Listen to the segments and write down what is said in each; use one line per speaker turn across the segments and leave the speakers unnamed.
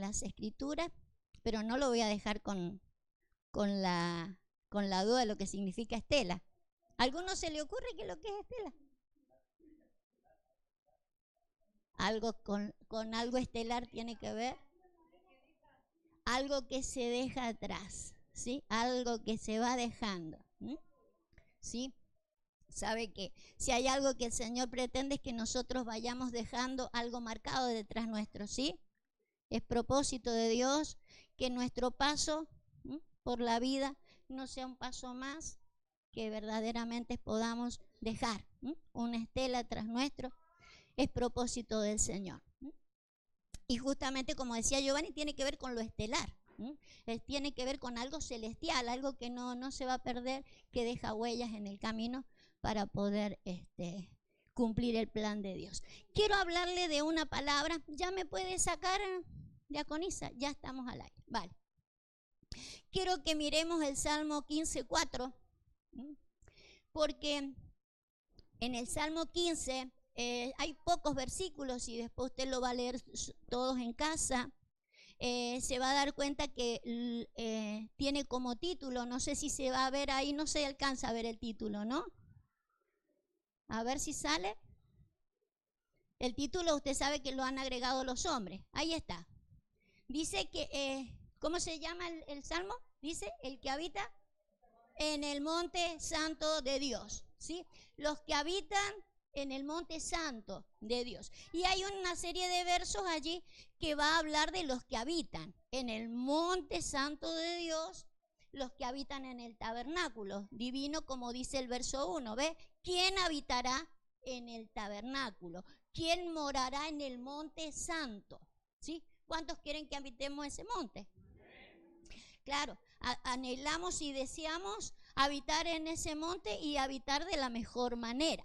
las escrituras, pero no lo voy a dejar con la duda de lo que significa estela. ¿A alguno se le ocurre qué es lo que es estela? Algo con algo estelar tiene que ver. Algo que se deja atrás, ¿sí? Algo que se va dejando, ¿sí? Sabe que si hay algo que el Señor pretende es que nosotros vayamos dejando algo marcado detrás nuestro, ¿sí? Es propósito de Dios que nuestro paso por la vida no sea un paso más, que verdaderamente podamos dejar una estela tras nuestro. Es propósito del Señor. Y justamente como decía Giovanni, tiene que ver con lo estelar. Tiene que ver con algo celestial, algo que no se va a perder, que deja huellas en el camino para poder cumplir el plan de Dios. Quiero hablarle de una palabra. ¿Ya me puede sacar, diaconisa? Ya estamos al aire. Vale. Quiero que miremos el Salmo 15:4, porque en el Salmo 15 hay pocos versículos y después usted lo va a leer todos en casa. Se va a dar cuenta que tiene como título, no sé si se va a ver ahí, no se alcanza a ver el título, ¿no? A ver si sale. El título usted sabe que lo han agregado los hombres. Ahí está. Dice que, ¿cómo se llama el Salmo? Dice, el que habita en el monte santo de Dios, ¿sí? Los que habitan en el monte santo de Dios. Y hay una serie de versos allí que va a hablar de los que habitan en el monte santo de Dios, los que habitan en el tabernáculo divino, como dice el verso 1, ¿ve? ¿Quién habitará en el tabernáculo? ¿Quién morará en el monte santo? ¿Sí? ¿Cuántos quieren que habitemos ese monte? Claro, anhelamos y deseamos habitar en ese monte y habitar de la mejor manera.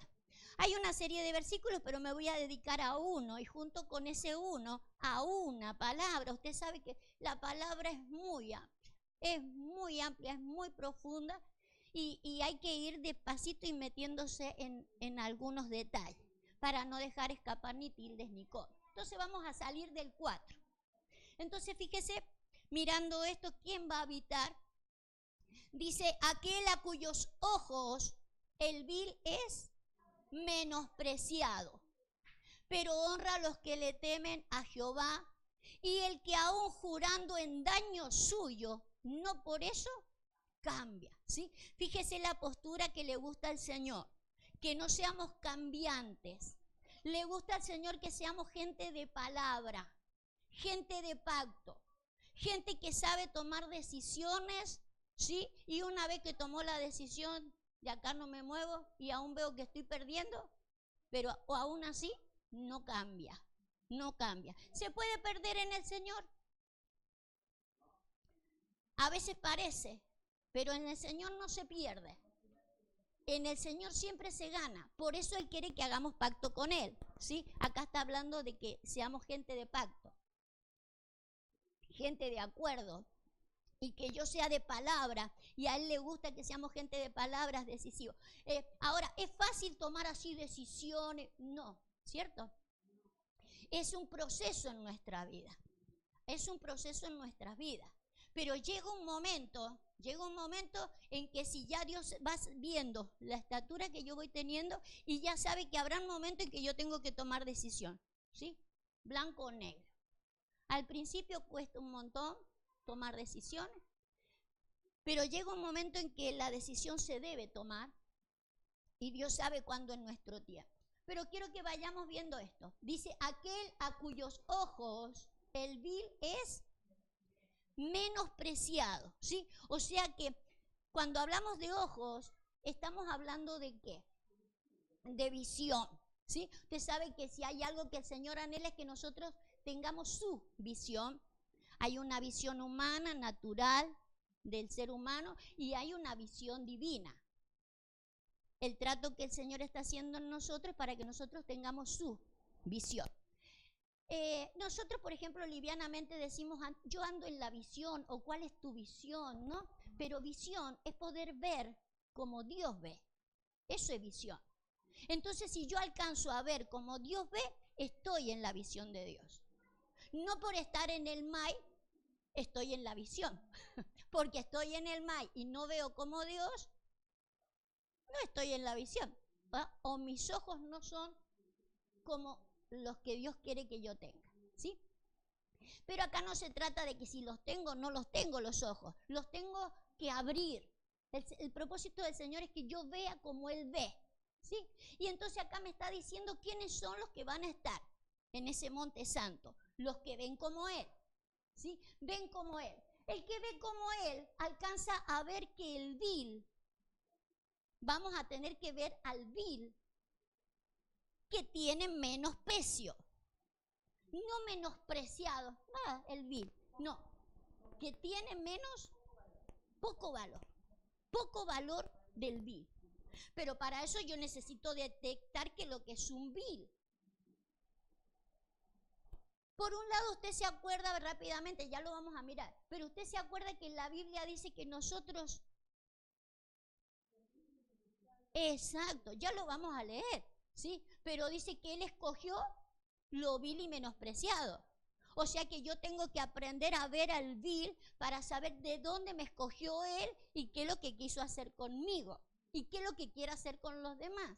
Hay una serie de versículos, pero me voy a dedicar a uno, y junto con ese uno, a una palabra. Usted sabe que la palabra es muy amplia, es muy profunda, y hay que ir despacito y metiéndose en algunos detalles, para no dejar escapar ni tildes ni comas. Entonces vamos a salir del 4. Entonces fíjese, mirando esto, ¿quién va a habitar? Dice, aquel a cuyos ojos el vil es menospreciado, pero honra a los que le temen a Jehová, y el que aún jurando en daño suyo, no por eso cambia, ¿sí? Fíjese la postura que le gusta al Señor, que no seamos cambiantes. Le gusta al Señor que seamos gente de palabra, gente de pacto, gente que sabe tomar decisiones, ¿sí? Y una vez que tomó la decisión, de acá no me muevo y aún veo que estoy perdiendo, pero aún así no cambia, no cambia. ¿Se puede perder en el Señor? A veces parece, pero en el Señor no se pierde. En el Señor siempre se gana. Por eso Él quiere que hagamos pacto con Él, ¿sí? Acá está hablando de que seamos gente de pacto, gente de acuerdo, y que yo sea de palabra, y a Él le gusta que seamos gente de palabras decisivas. Ahora, ¿es fácil tomar así decisiones? No, ¿cierto? Es un proceso en nuestra vida, es un proceso en nuestras vidas, pero llega un momento en que si ya Dios va viendo la estatura que yo voy teniendo, y ya sabe que habrá un momento en que yo tengo que tomar decisión, ¿sí? Blanco o negro. Al principio cuesta un montón tomar decisiones, pero llega un momento en que la decisión se debe tomar, y Dios sabe cuándo es nuestro tiempo. Pero quiero que vayamos viendo esto. Dice, aquel a cuyos ojos el vil es menospreciado, ¿sí? O sea que cuando hablamos de ojos, estamos hablando de ¿qué? De visión, ¿sí? Usted sabe que si hay algo que el Señor anhela es que nosotros tengamos su visión. Hay una visión humana, natural, del ser humano, y hay una visión divina. El trato que el Señor está haciendo en nosotros para que nosotros tengamos su visión. Nosotros, por ejemplo, livianamente decimos, yo ando en la visión, o cuál es tu visión, ¿no? Pero visión es poder ver como Dios ve. Eso es visión. Entonces, si yo alcanzo a ver como Dios ve, estoy en la visión de Dios. No por estar en el MAI estoy en la visión, porque estoy en el MAI y no veo como Dios, no estoy en la visión. O mis ojos no son como los que Dios quiere que yo tenga, ¿sí? Pero acá no se trata de que si los tengo o no los tengo los ojos, los tengo que abrir. El propósito del Señor es que yo vea como Él ve, ¿sí? Y entonces acá me está diciendo quiénes son los que van a estar en ese monte santo, los que ven como Él, ¿sí? Ven como Él. El que ve como Él alcanza a ver que el vil, vamos a tener que ver al vil que tiene menos pecio. No menospreciado, el vil, no, que tiene poco valor del vil. Pero para eso yo necesito detectar que lo que es un vil. Por un lado usted se acuerda rápidamente, ya lo vamos a mirar, pero usted se acuerda que la Biblia dice que nosotros, exacto, ya lo vamos a leer, ¿sí? Pero dice que Él escogió lo vil y menospreciado. O sea que yo tengo que aprender a ver al vil para saber de dónde me escogió Él y qué es lo que quiso hacer conmigo y qué es lo que quiere hacer con los demás.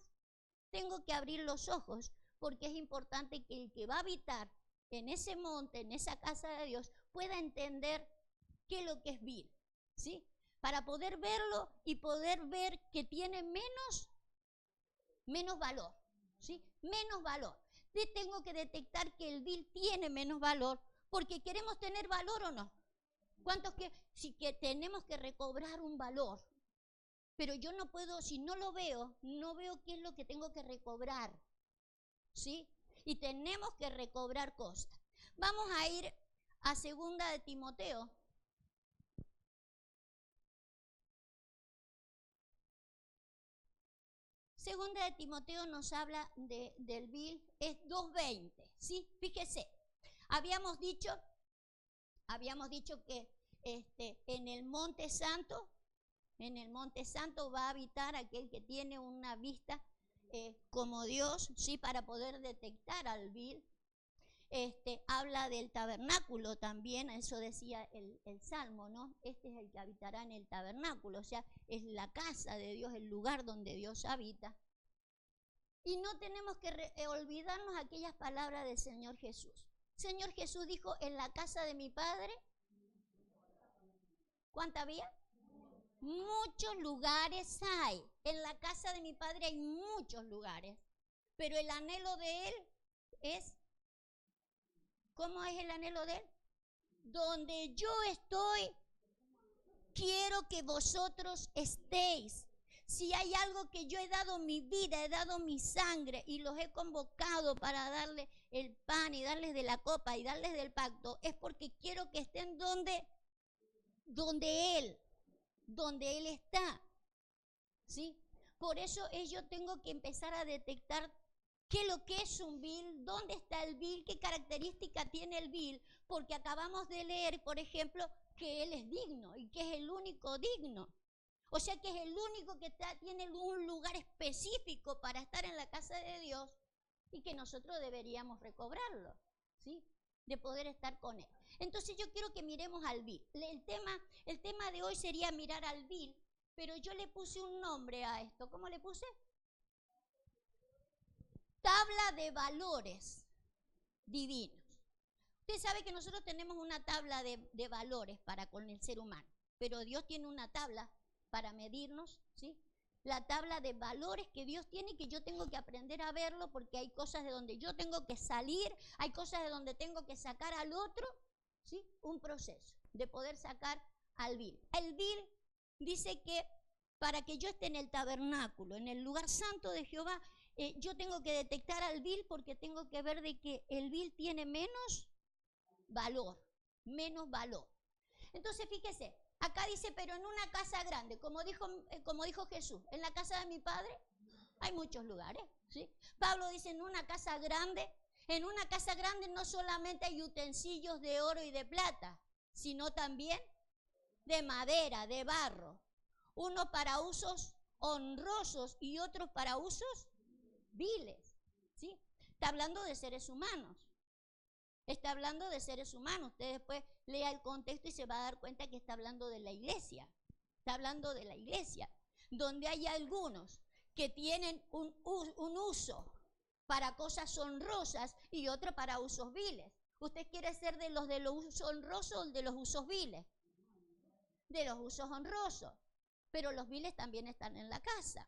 Tengo que abrir los ojos porque es importante que el que va a habitar en ese monte, en esa casa de Dios, pueda entender qué es lo que es vil, ¿sí? Para poder verlo y poder ver que tiene menos valor, ¿sí? Menos valor. Tengo que detectar que el vil tiene menos valor porque queremos tener valor o no. ¿Cuántos que sí que tenemos que recobrar un valor? Pero yo no puedo, si no lo veo, no veo qué es lo que tengo que recobrar, ¿sí? Y tenemos que recobrar cosas. Vamos a ir a 2 de Timoteo. Segunda de Timoteo nos habla del vil, es 2:20, ¿sí? Fíjese, habíamos dicho que en el Monte Santo va a habitar aquel que tiene una vista como Dios, ¿sí? Para poder detectar al vil. Habla del tabernáculo también, eso decía el Salmo, ¿no? Este es el que habitará en el tabernáculo, o sea, es la casa de Dios, el lugar donde Dios habita. Y no tenemos que olvidarnos aquellas palabras del Señor Jesús. Señor Jesús dijo, en la casa de mi Padre, ¿cuánta había? Muchos lugares hay. En la casa de mi Padre hay muchos lugares. Pero el anhelo de Él es, ¿cómo es el anhelo de Él? Donde yo estoy, quiero que vosotros estéis. Si hay algo que yo he dado mi vida, he dado mi sangre y los he convocado para darle el pan y darles de la copa y darles del pacto, es porque quiero que estén donde Él está, ¿sí? Por eso yo tengo que empezar a detectar qué es lo que es un vil, dónde está el vil, qué característica tiene el vil, porque acabamos de leer, por ejemplo, que Él es digno y que es el único digno. O sea que es el único que tiene un lugar específico para estar en la casa de Dios y que nosotros deberíamos recobrarlo, ¿sí? De poder estar con Él. Entonces yo quiero que miremos al vil. El tema de hoy sería mirar al vil, pero yo le puse un nombre a esto. ¿Cómo le puse? Tabla de valores divinos. Usted sabe que nosotros tenemos una tabla de valores para con el ser humano, pero Dios tiene una tabla para medirnos, ¿sí? La tabla de valores que Dios tiene, que yo tengo que aprender a verlo, porque hay cosas de donde yo tengo que salir, hay cosas de donde tengo que sacar al otro, ¿sí? Un proceso de poder sacar al vil. El vil dice que para que yo esté en el tabernáculo, en el lugar santo de Jehová, yo tengo que detectar al vil porque tengo que ver de que el vil tiene menos valor. Entonces fíjese, acá dice, pero en una casa grande, como dijo Jesús, en la casa de mi Padre hay muchos lugares, ¿sí? Pablo dice, en una casa grande no solamente hay utensilios de oro y de plata, sino también de madera, de barro, uno para usos honrosos y otros para usos viles, ¿sí? Está hablando de seres humanos. Está hablando de seres humanos. Usted después lea el contexto y se va a dar cuenta que está hablando de la iglesia. Está hablando de la iglesia, donde hay algunos que tienen un uso para cosas honrosas y otro para usos viles. ¿Usted quiere ser de los usos honrosos o de los usos viles? De los usos honrosos. Pero los viles también están en la casa.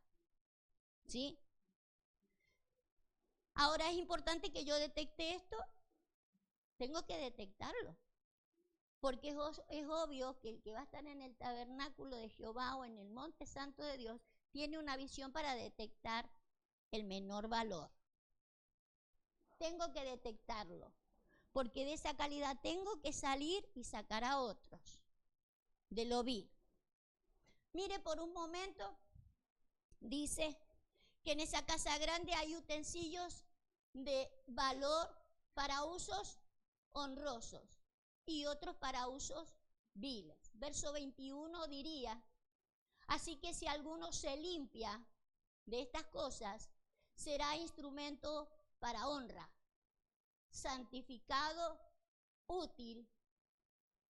¿Sí? Ahora es importante que yo detecte esto. Tengo que detectarlo. Porque es obvio que el que va a estar en el tabernáculo de Jehová o en el monte santo de Dios tiene una visión para detectar el menor valor. Tengo que detectarlo. Porque de esa calidad tengo que salir y sacar a otros de lo vil. Mire, por un momento, dice que en esa casa grande hay utensilios de valor para usos honrosos y otros para usos viles. Verso 21 diría, así que si alguno se limpia de estas cosas, será instrumento para honra, santificado, útil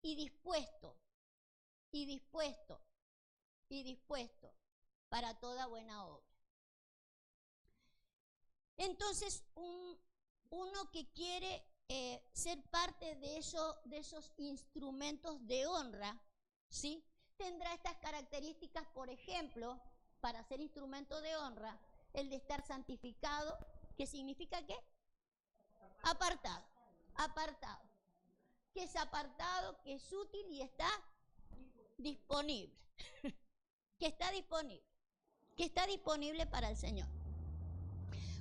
y dispuesto para toda buena obra. Entonces, uno que quiere ser parte de esos instrumentos de honra, ¿sí? Tendrá estas características, por ejemplo, para ser instrumento de honra, el de estar santificado, ¿qué significa qué? Apartado. Que es apartado, que es útil y está disponible. Que está disponible para el Señor.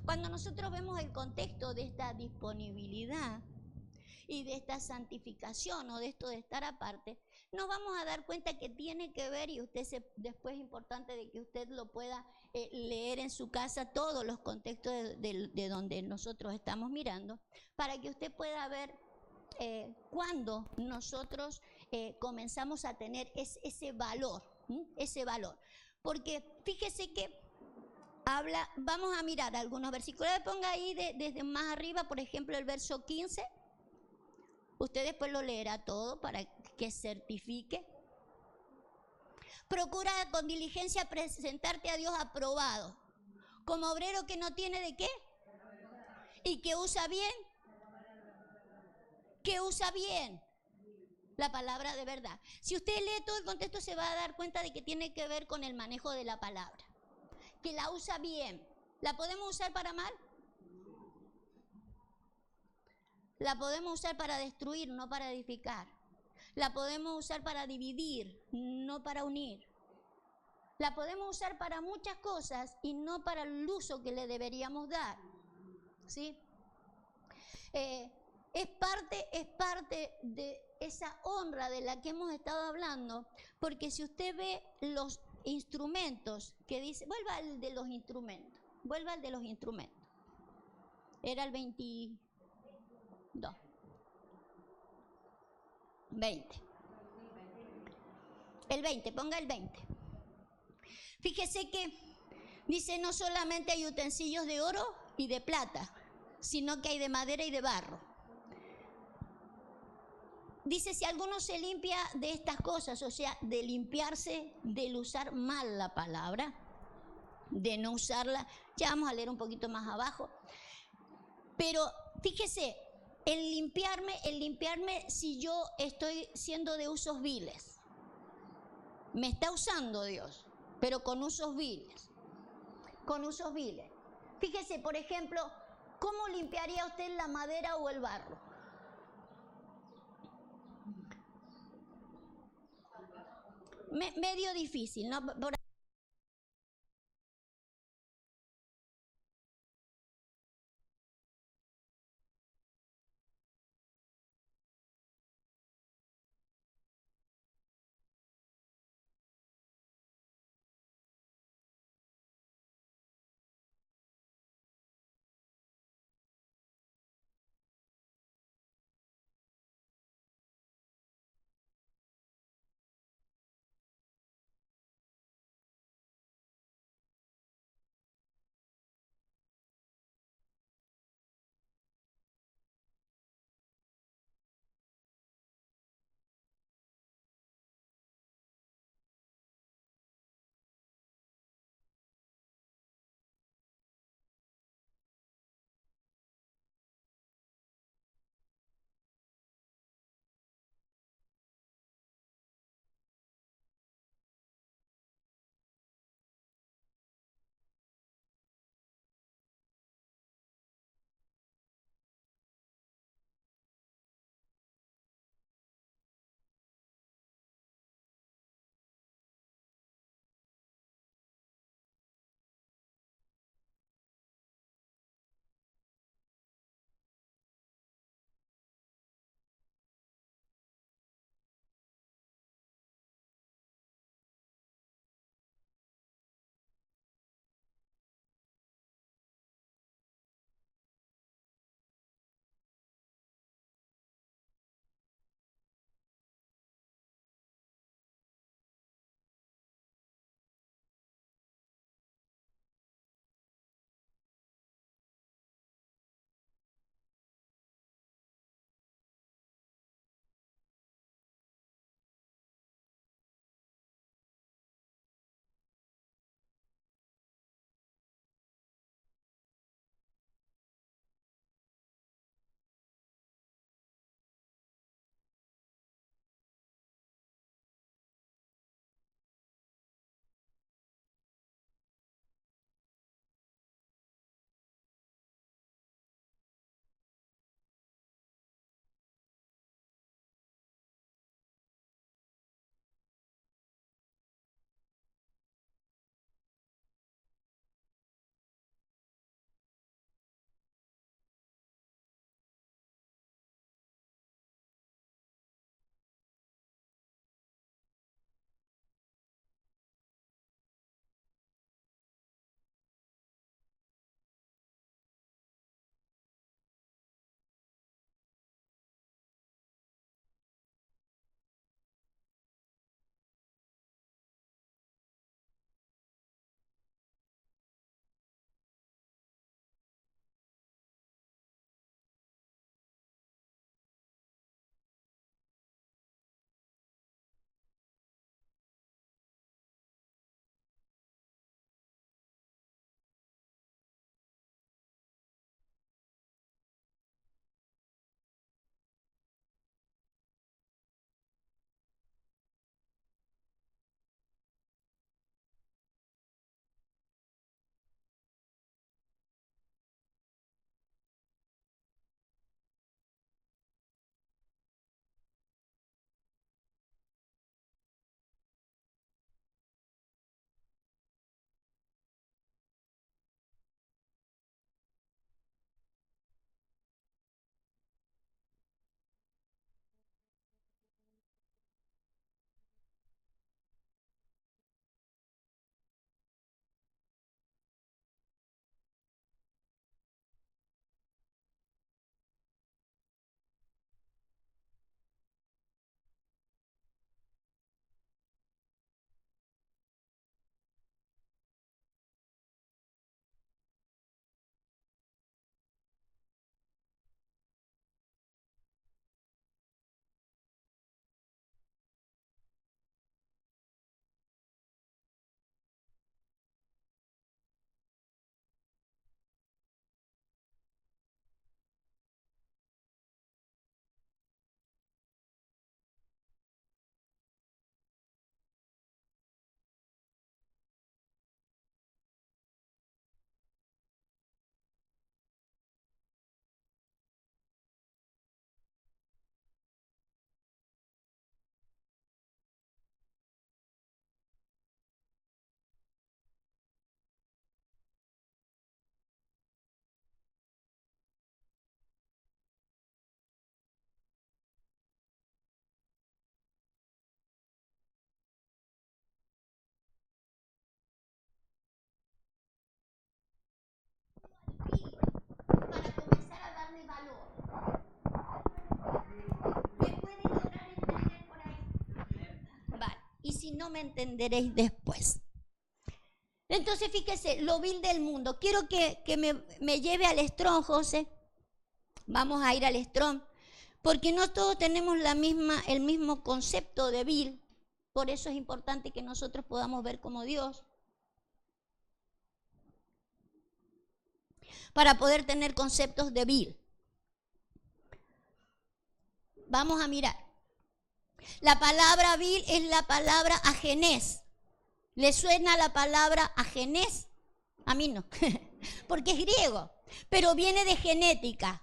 Cuando nosotros vemos el contexto de esta disponibilidad y de esta santificación o de esto de estar aparte, nos vamos a dar cuenta que tiene que ver, y después es importante de que usted lo pueda leer en su casa, todos los contextos de donde nosotros estamos mirando, para que usted pueda ver cuando nosotros comenzamos a tener ese valor, porque fíjese que vamos a mirar algunos versículos. Ponga ahí desde más arriba, por ejemplo, el verso 15. Usted después lo leerá todo para que certifique. Procura con diligencia presentarte a Dios aprobado, como obrero que no tiene de qué y que usa bien la palabra de verdad. Si usted lee todo el contexto, se va a dar cuenta de que tiene que ver con el manejo de la palabra, que la usa bien. ¿La podemos usar para mal? La podemos usar para destruir, no para edificar. La podemos usar para dividir, no para unir. La podemos usar para muchas cosas y no para el uso que le deberíamos dar. ¿Sí? Es parte de esa honra de la que hemos estado hablando, porque si usted ve los instrumentos que dice, vuelva al de los instrumentos. Era el 22. 20. El 20, ponga el 20. Fíjese que dice, no solamente hay utensilios de oro y de plata, sino que hay de madera y de barro. Dice, si alguno se limpia de estas cosas, o sea, de limpiarse, del usar mal la palabra, de no usarla, ya vamos a leer un poquito más abajo, pero fíjese, el limpiarme si yo estoy siendo de usos viles. Me está usando Dios, pero con usos viles. Fíjese, por ejemplo, ¿cómo limpiaría usted la madera o el barro? Medio difícil, ¿no? no me entenderéis después. Entonces, fíjese, lo vil del mundo. Quiero que me lleve al Strong, José. Vamos a ir al Strong, porque no todos tenemos el mismo concepto de vil. Por eso es importante que nosotros podamos ver como Dios, para poder tener conceptos de vil. Vamos a mirar. La palabra vil es la palabra ajenés. ¿Le suena la palabra ajenés? A mí no, porque es griego, pero viene de genética.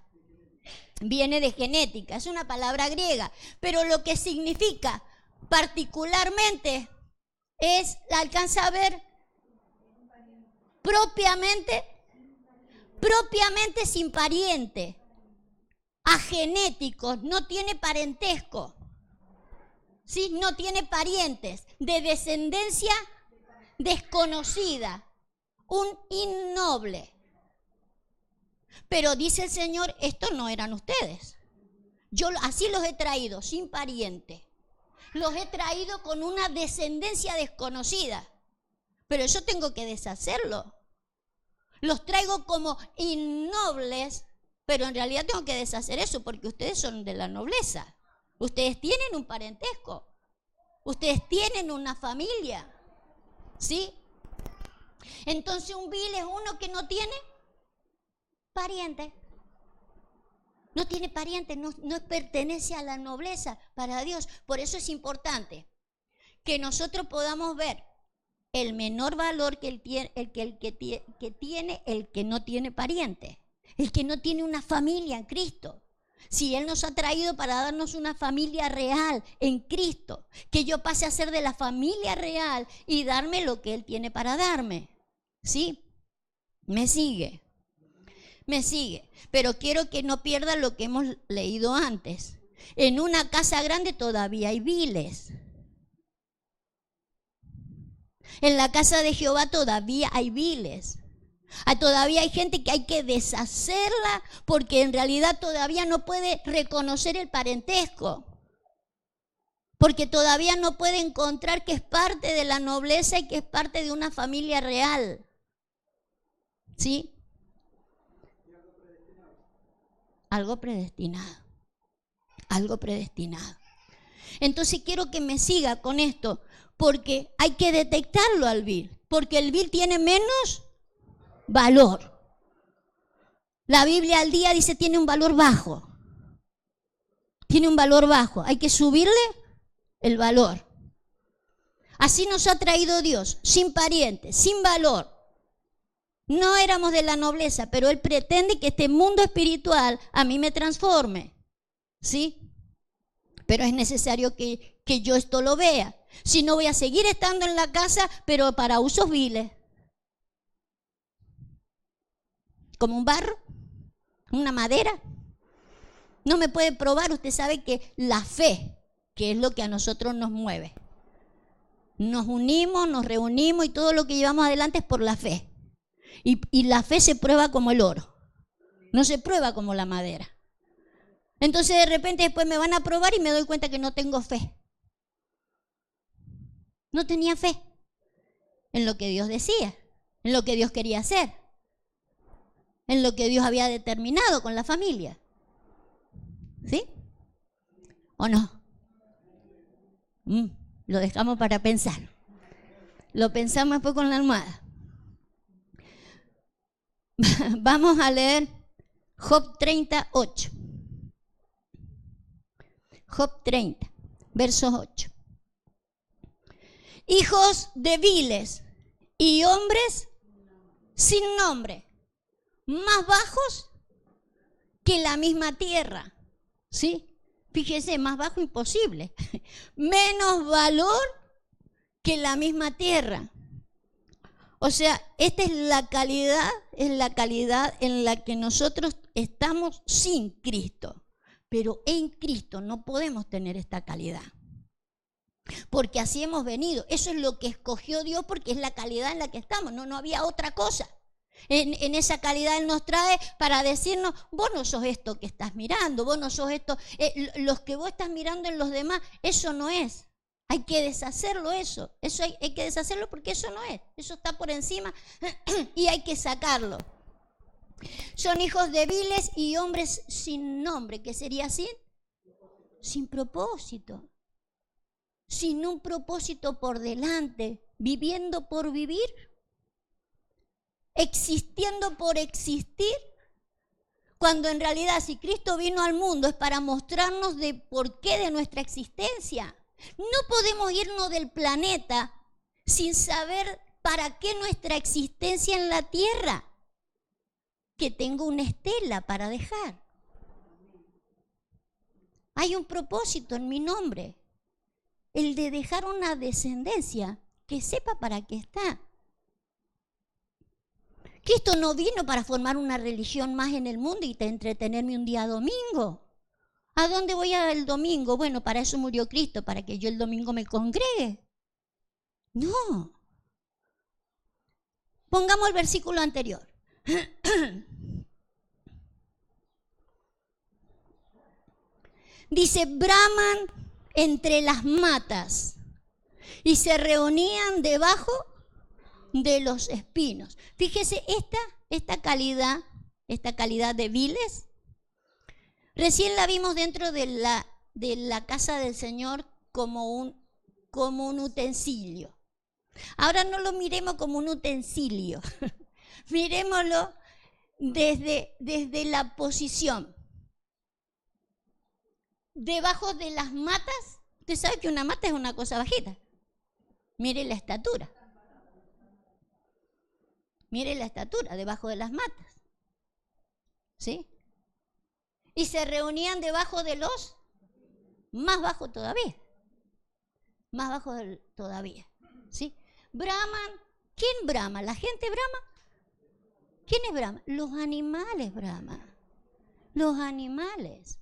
Viene de genética, es una palabra griega, pero lo que significa particularmente es, ¿la alcanza a ver? Propiamente sin pariente, agenético, no tiene parentesco, ¿sí? No tiene parientes, de descendencia desconocida, un innoble. Pero dice el Señor, estos no eran ustedes. Yo así los he traído, sin pariente. Los he traído con una descendencia desconocida. Pero yo tengo que deshacerlo. Los traigo como innobles, pero en realidad tengo que deshacer eso porque ustedes son de la nobleza. Ustedes tienen un parentesco. Ustedes tienen una familia. ¿Sí? Entonces un vil es uno que no tiene pariente. No tiene pariente, no pertenece a la nobleza para Dios. Por eso es importante que nosotros podamos ver el menor valor que tiene el que no tiene pariente, el que no tiene una familia en Cristo. Si Él nos ha traído para darnos una familia real en Cristo, que yo pase a ser de la familia real y darme lo que Él tiene para darme. ¿Sí? ¿Me sigue? Me sigue, pero quiero que no pierda lo que hemos leído antes. En una casa grande todavía hay viles. En la casa de Jehová todavía hay viles. Todavía hay gente que hay que deshacerla porque en realidad todavía no puede reconocer el parentesco. Porque todavía no puede encontrar que es parte de la nobleza y que es parte de una familia real. ¿Sí? Algo predestinado. Algo predestinado. Entonces quiero que me siga con esto, porque hay que detectarlo al vil, porque el vil tiene menos valor. La Biblia al día dice tiene un valor bajo. Tiene un valor bajo. Hay que subirle el valor. Así nos ha traído Dios, sin parientes, sin valor. No éramos de la nobleza, pero Él pretende que este mundo espiritual a mí me transforme. ¿Sí? Pero es necesario que yo esto lo vea. Si no, voy a seguir estando en la casa, pero para usos viles. Como un barro, una madera. No me puede probar. Usted sabe que la fe, que es lo que a nosotros nos mueve. Nos unimos, nos reunimos y todo lo que llevamos adelante es por la fe. Y la fe se prueba como el oro, no se prueba como la madera. Entonces de repente después me van a probar y me doy cuenta que no tengo fe. No tenía fe en lo que Dios decía, en lo que Dios quería hacer, en lo que Dios había determinado con la familia. ¿Sí? ¿O no? Lo dejamos para pensar. Lo pensamos después con la almohada. Vamos a leer Job 38. Job 30, versos 8. Hijos de viles y hombres sin nombre, más bajos que la misma tierra. ¿Sí? Fíjese, más bajo imposible. Menos valor que la misma tierra. O sea, esta es la calidad en la que nosotros estamos sin Cristo. Pero en Cristo no podemos tener esta calidad. Porque así hemos venido. Eso es lo que escogió Dios porque es la calidad en la que estamos. No había otra cosa. En esa calidad Él nos trae para decirnos, vos no sos esto que estás mirando, vos no sos esto. Los que vos estás mirando en los demás, eso no es. Hay que deshacerlo eso. Eso hay que deshacerlo porque eso no es. Eso está por encima y hay que sacarlo. Son hijos débiles y hombres sin nombre. ¿Qué sería así? Sin propósito. Sin un propósito por delante. Viviendo por vivir. Existiendo por existir. Cuando en realidad si Cristo vino al mundo es para mostrarnos de por qué de nuestra existencia. No podemos irnos del planeta sin saber para qué nuestra existencia en la tierra. Que tengo una estela para dejar. Hay un propósito en mi nombre. El de dejar una descendencia que sepa para qué está. Cristo no vino para formar una religión más en el mundo y entretenerme un día domingo. ¿A dónde voy el domingo? Bueno, para eso murió Cristo, para que yo el domingo me congregue. No. Pongamos el versículo anterior. Dice, braman entre las matas y se reunían debajo de los espinos. Fíjese, esta calidad de viles, recién la vimos dentro de la casa del Señor como un utensilio. Ahora no lo miremos como un utensilio, miremoslo desde la posición. Debajo de las matas, usted sabe que una mata es una cosa bajita. Mire la estatura. Mire la estatura debajo de las matas. ¿Sí? Y se reunían debajo de los más bajos todavía. Más bajos todavía. ¿Sí? Braman. ¿Quién brama? ¿La gente brama? ¿Quién es brama? Los animales braman. Los animales.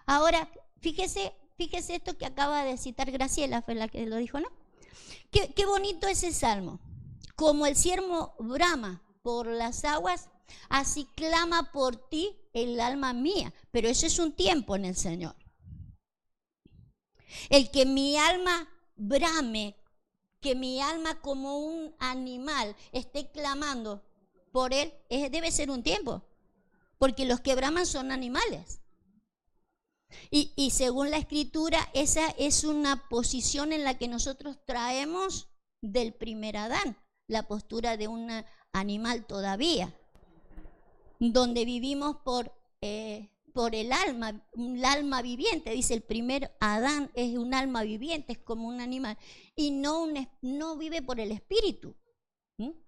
Ahora, fíjese esto que acaba de citar Graciela, fue la que lo dijo, ¿no? Qué bonito ese salmo. Como el ciervo brama por las aguas, así clama por ti el alma mía. Pero eso es un tiempo en el Señor. El que mi alma brame, que mi alma como un animal esté clamando por él, debe ser un tiempo. Porque los que braman son animales. Y según la Escritura, esa es una posición en la que nosotros traemos del primer Adán, la postura de un animal todavía, donde vivimos por el alma, un alma viviente. Dice, el primer Adán es un alma viviente, es como un animal, y no vive por el espíritu,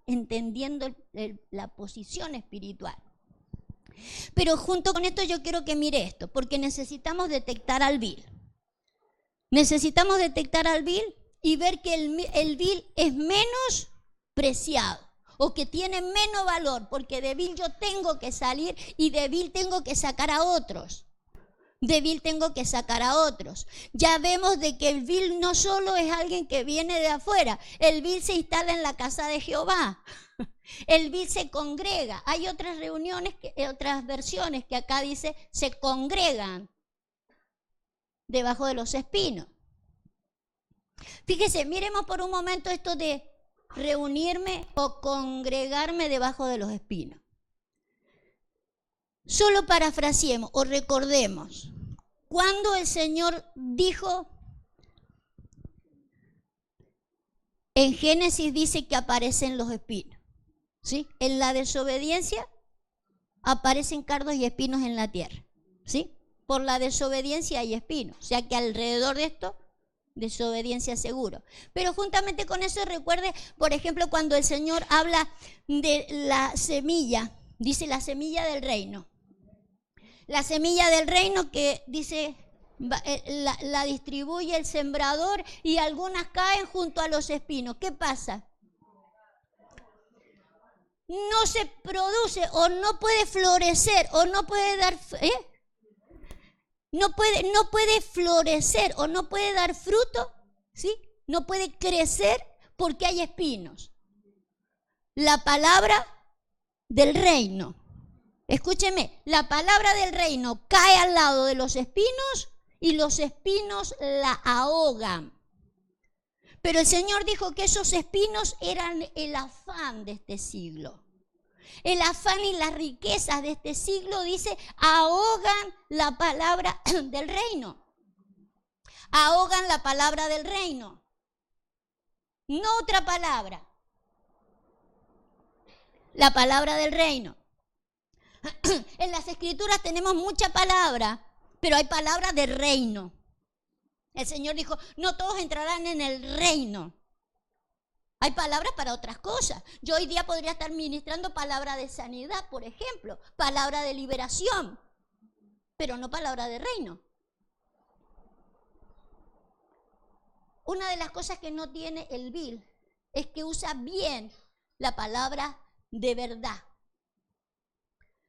entendiendo la posición espiritual. Pero junto con esto yo quiero que mire esto, porque necesitamos detectar al vil. Necesitamos detectar al vil y ver que el vil es menos preciado o que tiene menos valor, porque de vil yo tengo que salir y de vil tengo que sacar a otros. De vil tengo que sacar a otros. Ya vemos de que el vil no solo es alguien que viene de afuera, el vil se instala en la casa de Jehová. El vil se congrega. Hay otras reuniones, otras versiones que acá dice se congregan debajo de los espinos. Fíjese, miremos por un momento esto de reunirme o congregarme debajo de los espinos. Solo parafraseemos o recordemos cuando el Señor dijo, en Génesis dice que aparecen los espinos. ¿Sí? En la desobediencia aparecen cardos y espinos en la tierra. ¿Sí? Por la desobediencia hay espinos. O sea que alrededor de esto, desobediencia seguro. Pero juntamente con eso recuerde, por ejemplo, cuando el Señor habla de la semilla, dice la semilla del reino. La semilla del reino que dice, la distribuye el sembrador y algunas caen junto a los espinos. ¿Qué pasa? No se produce o no puede florecer o no puede dar, no puede florecer o no puede dar fruto, ¿sí? No puede crecer porque hay espinos. La palabra del reino, escúcheme, la palabra del reino cae al lado de los espinos y los espinos la ahogan. Pero el Señor dijo que esos espinos eran el afán de este siglo. El afán y las riquezas de este siglo, dice, ahogan la palabra del reino. Ahogan la palabra del reino. No otra palabra. La palabra del reino. En las Escrituras tenemos mucha palabra, pero hay palabras de reino. El Señor dijo, no todos entrarán en el reino. Hay palabras para otras cosas. Yo hoy día podría estar ministrando palabra de sanidad, por ejemplo, palabra de liberación, pero no palabra de reino. Una de las cosas que no tiene el vil es que usa bien la palabra de verdad.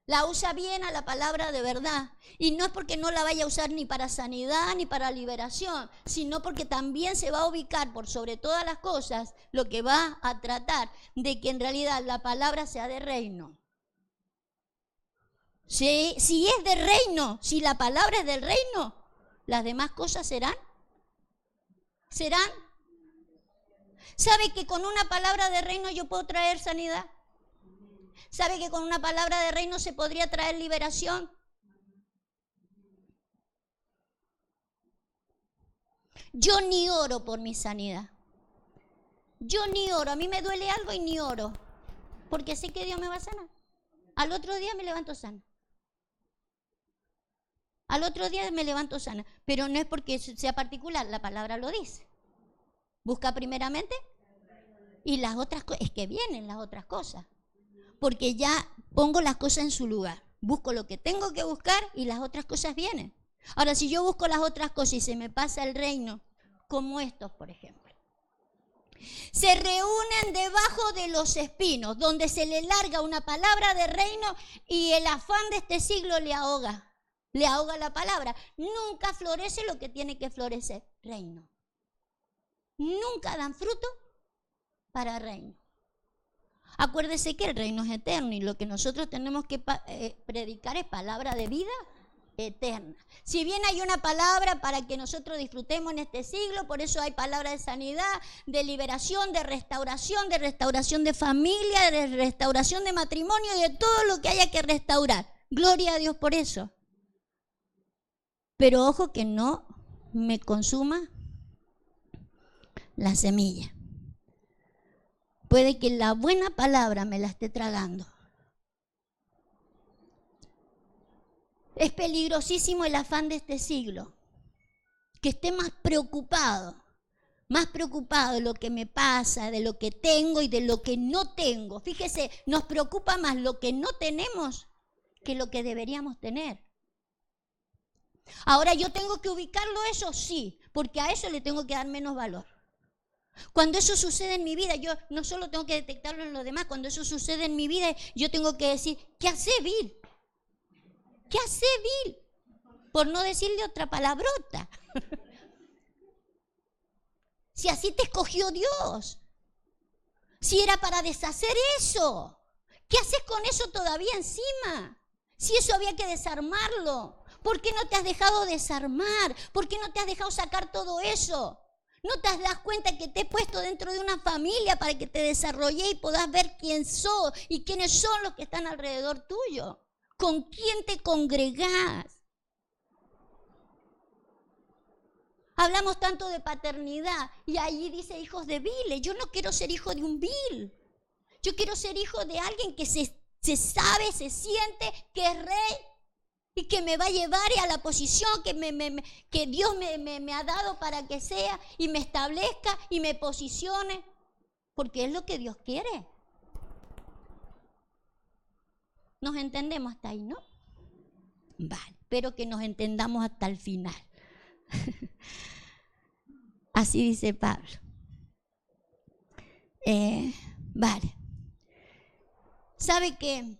La usa bien a la palabra de verdad. Y no es porque no la vaya a usar ni para sanidad ni para liberación, sino porque también se va a ubicar por sobre todas las cosas lo que va a tratar de que en realidad la palabra sea de reino. Si es de reino, si la palabra es del reino, las demás cosas serán. ¿Sabe que con una palabra de reino yo puedo traer sanidad? ¿Sabe que con una palabra de reino se podría traer liberación? Yo ni oro por mi sanidad. Yo ni oro. A mí me duele algo y ni oro. Porque sé que Dios me va a sanar. Al otro día me levanto sana. Al otro día me levanto sana. Pero no es porque sea particular. La palabra lo dice. Busca primeramente. Y las otras cosas. Es que vienen las otras cosas. Porque ya pongo las cosas en su lugar. Busco lo que tengo que buscar y las otras cosas vienen. Ahora, si yo busco las otras cosas y se me pasa el reino, como estos, por ejemplo. Se reúnen debajo de los espinos, donde se le larga una palabra de reino y el afán de este siglo le ahoga la palabra. Nunca florece lo que tiene que florecer, reino. Nunca dan fruto para reino. Acuérdese que el reino es eterno y lo que nosotros tenemos que predicar es palabra de vida eterna. Si bien hay una palabra para que nosotros disfrutemos en este siglo, por eso hay palabra de sanidad, de liberación, de restauración de familia, de restauración de matrimonio y de todo lo que haya que restaurar. Gloria a Dios por eso. Pero ojo que no me consuma la semilla. Puede que la buena palabra me la esté tragando. Es peligrosísimo el afán de este siglo. Que esté más preocupado de lo que me pasa, de lo que tengo y de lo que no tengo. Fíjese, nos preocupa más lo que no tenemos que lo que deberíamos tener. Ahora, ¿yo tengo que ubicarlo eso? Sí, porque a eso le tengo que dar menos valor. Cuando eso sucede en mi vida, yo no solo tengo que detectarlo en los demás, cuando eso sucede en mi vida, yo tengo que decir, ¿qué hace vil? ¿Qué hace vil? Por no decirle otra palabrota. Si así te escogió Dios, si era para deshacer eso, ¿qué haces con eso todavía encima? Si eso había que desarmarlo, ¿por qué no te has dejado desarmar? ¿Por qué no te has dejado sacar todo eso? ¿No te das cuenta que te he puesto dentro de una familia para que te desarrolle y puedas ver quién sos y quiénes son los que están alrededor tuyo? ¿Con quién te congregás? Hablamos tanto de paternidad y allí dice hijos de viles. Yo no quiero ser hijo de un vil. Yo quiero ser hijo de alguien que se sabe, se siente que es rey y que me va a llevar a la posición que Dios me ha dado para que sea y me establezca y me posicione, porque es lo que Dios quiere. ¿Nos entendemos hasta ahí, no? Vale, espero que nos entendamos hasta el final. Así dice Pablo. Vale. ¿Sabe qué?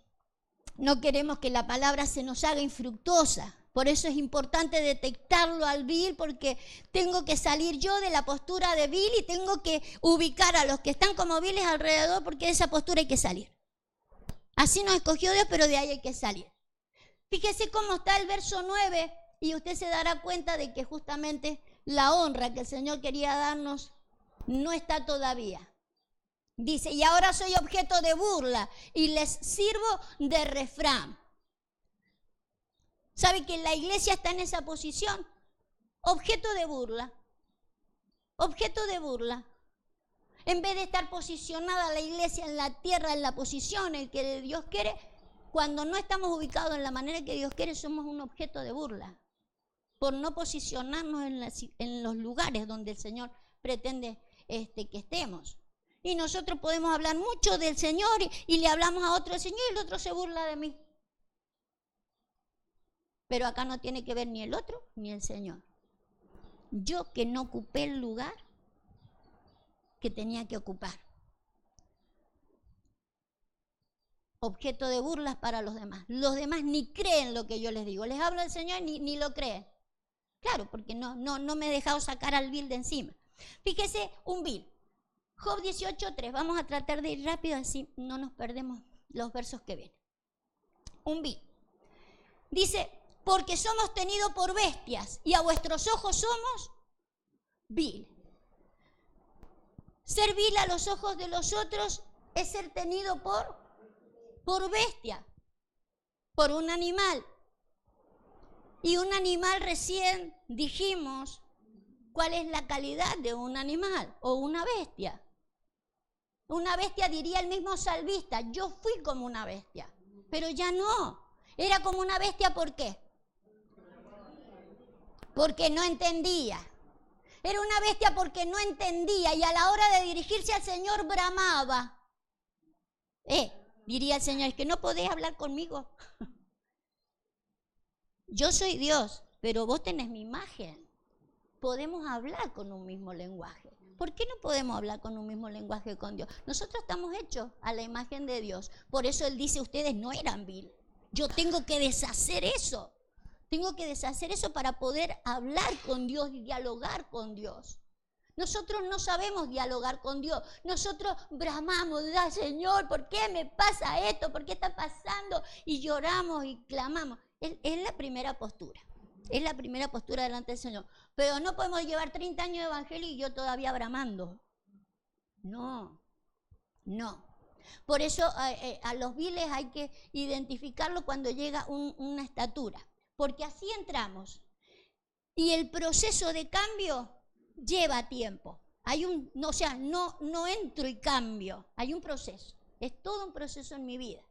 No queremos que la palabra se nos haga infructuosa. Por eso es importante detectarlo al vil, porque tengo que salir yo de la postura de vil y tengo que ubicar a los que están como viles alrededor, porque de esa postura hay que salir. Así nos escogió Dios, pero de ahí hay que salir. Fíjese cómo está el verso 9 y usted se dará cuenta de que justamente la honra que el Señor quería darnos No está todavía. Dice, y ahora soy objeto de burla y les sirvo de refrán. ¿Sabe que la iglesia está en esa posición? Objeto de burla. Objeto de burla. En vez de estar posicionada la iglesia en la tierra, en la posición en que Dios quiere, cuando no estamos ubicados en la manera que Dios quiere, somos un objeto de burla. Por no posicionarnos en los lugares donde el Señor pretende que estemos. Y nosotros podemos hablar mucho del Señor y le hablamos a otro del Señor y el otro se burla de mí. Pero acá no tiene que ver ni el otro ni el Señor. Yo que no ocupé el lugar que tenía que ocupar. Objeto de burlas para los demás. Los demás ni creen lo que yo les digo. Les hablo del Señor y ni lo creen. Claro, porque no me he dejado sacar al vil de encima. Fíjese, un vil. Job 18:3. Vamos a tratar de ir rápido, así no nos perdemos los versos que vienen. Un vil. Dice, porque somos tenidos por bestias y a vuestros ojos somos vil. Ser vil a los ojos de los otros es ser tenido por bestia, por un animal. Y un animal, recién dijimos cuál es la calidad de un animal o una bestia. Una bestia, diría el mismo salmista, yo fui como una bestia, pero ya no. Era como una bestia, ¿por qué? Porque no entendía. Era una bestia porque no entendía y a la hora de dirigirse al Señor bramaba. Diría el Señor, es que no podés hablar conmigo. Yo soy Dios, pero vos tenés mi imagen. Podemos hablar con un mismo lenguaje. ¿Por qué no podemos hablar con un mismo lenguaje con Dios? Nosotros estamos hechos a la imagen de Dios. Por eso Él dice, ustedes no eran vil. Yo tengo que deshacer eso. Tengo que deshacer eso para poder hablar con Dios y dialogar con Dios. Nosotros no sabemos dialogar con Dios. Nosotros bramamos, Señor, ¿por qué me pasa esto? ¿Por qué está pasando? Y lloramos y clamamos. Es la primera postura. Es la primera postura delante del Señor. Pero no podemos llevar 30 años de evangelio y yo todavía bramando. No. Por eso a los viles hay que identificarlo cuando llega una estatura. Porque así entramos. Y el proceso de cambio lleva tiempo. No entro y cambio. Hay un proceso. Es todo un proceso en mi vida.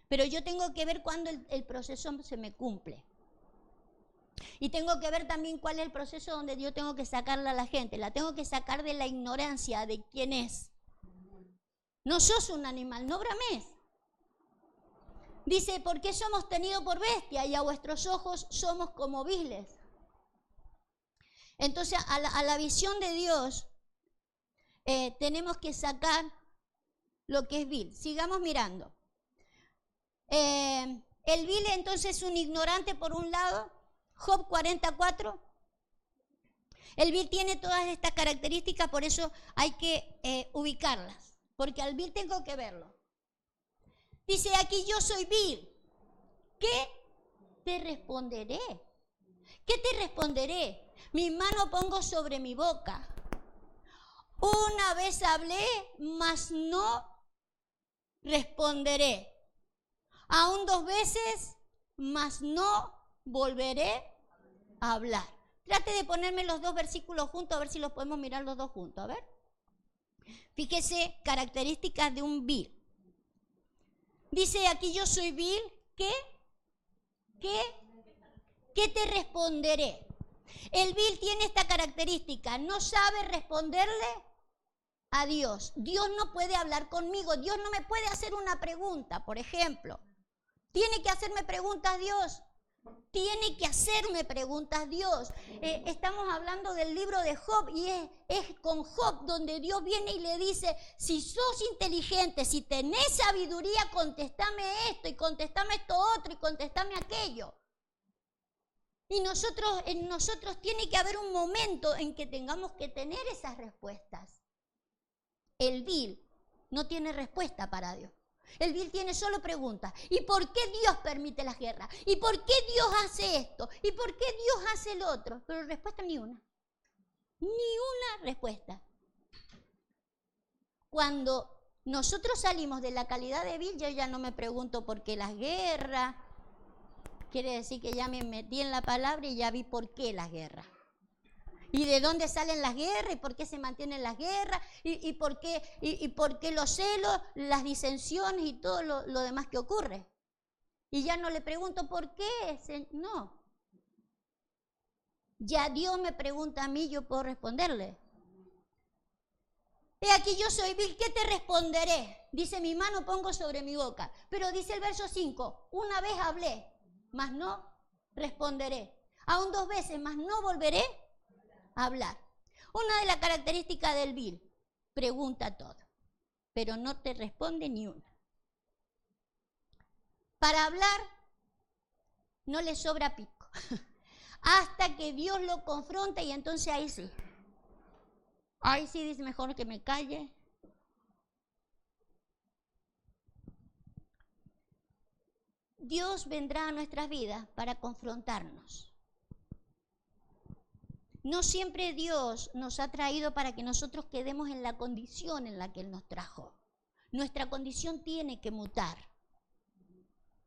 Pero yo tengo que ver cuándo el proceso se me cumple. Y tengo que ver también cuál es el proceso donde yo tengo que sacarla a la gente. La tengo que sacar de la ignorancia de quién es. No sos un animal, no brames. Dice, ¿por qué somos tenidos por bestia y a vuestros ojos somos como viles? Entonces, a la visión de Dios, tenemos que sacar lo que es vil. Sigamos mirando. El vil entonces es un ignorante por un lado. Job 44. El vil tiene todas estas características, por eso hay que ubicarlas. Porque al vil tengo que verlo. Dice aquí, yo soy vil. ¿Qué te responderé? ¿Qué te responderé? Mi mano pongo sobre mi boca. Una vez hablé, mas no responderé. Aún 2 veces, mas no volveré a hablar. Trate de ponerme los 2 versículos juntos, a ver si los podemos mirar los 2 juntos. A ver. Fíjese, características de un vil. Dice aquí, yo soy vil. ¿Qué te responderé? El vil tiene esta característica, no sabe responderle a Dios. Dios no puede hablar conmigo, Dios no me puede hacer una pregunta, por ejemplo. Tiene que hacerme preguntas Dios. Tiene que hacerme preguntas Dios. Estamos hablando del libro de Job y es con Job donde Dios viene y le dice, si sos inteligente, si tenés sabiduría, contestame esto y contestame esto otro y contestame aquello. Y en nosotros tiene que haber un momento en que tengamos que tener esas respuestas. El vil no tiene respuesta para Dios. El vil tiene solo preguntas. ¿Y por qué Dios permite las guerras? ¿Y por qué Dios hace esto? ¿Y por qué Dios hace el otro? Pero respuesta ni una. Ni una respuesta. cuando nosotros salimos de la calidad de Bill, yo ya no me pregunto por qué las guerras. Quiere decir que ya me metí en la palabra y ya vi por qué las guerras. Y de dónde salen las guerras y por qué se mantienen las guerras y por qué los celos, las disensiones y todo lo demás que ocurre. Y ya no le pregunto por qué, no. Ya Dios me pregunta a mí, yo puedo responderle. He aquí yo soy vil, ¿qué te responderé? Dice, mi mano pongo sobre mi boca. Pero dice el verso 5, una vez hablé, mas no responderé. Aún 2 veces, mas no volveré a hablar. Una de las características del vil, pregunta todo, pero no te responde ni una. Para hablar no le sobra pico, hasta que Dios lo confronta y entonces ahí sí. Ahí sí dice, mejor que me calle. Dios vendrá a nuestras vidas para confrontarnos. No siempre Dios nos ha traído para que nosotros quedemos en la condición en la que Él nos trajo. Nuestra condición tiene que mutar.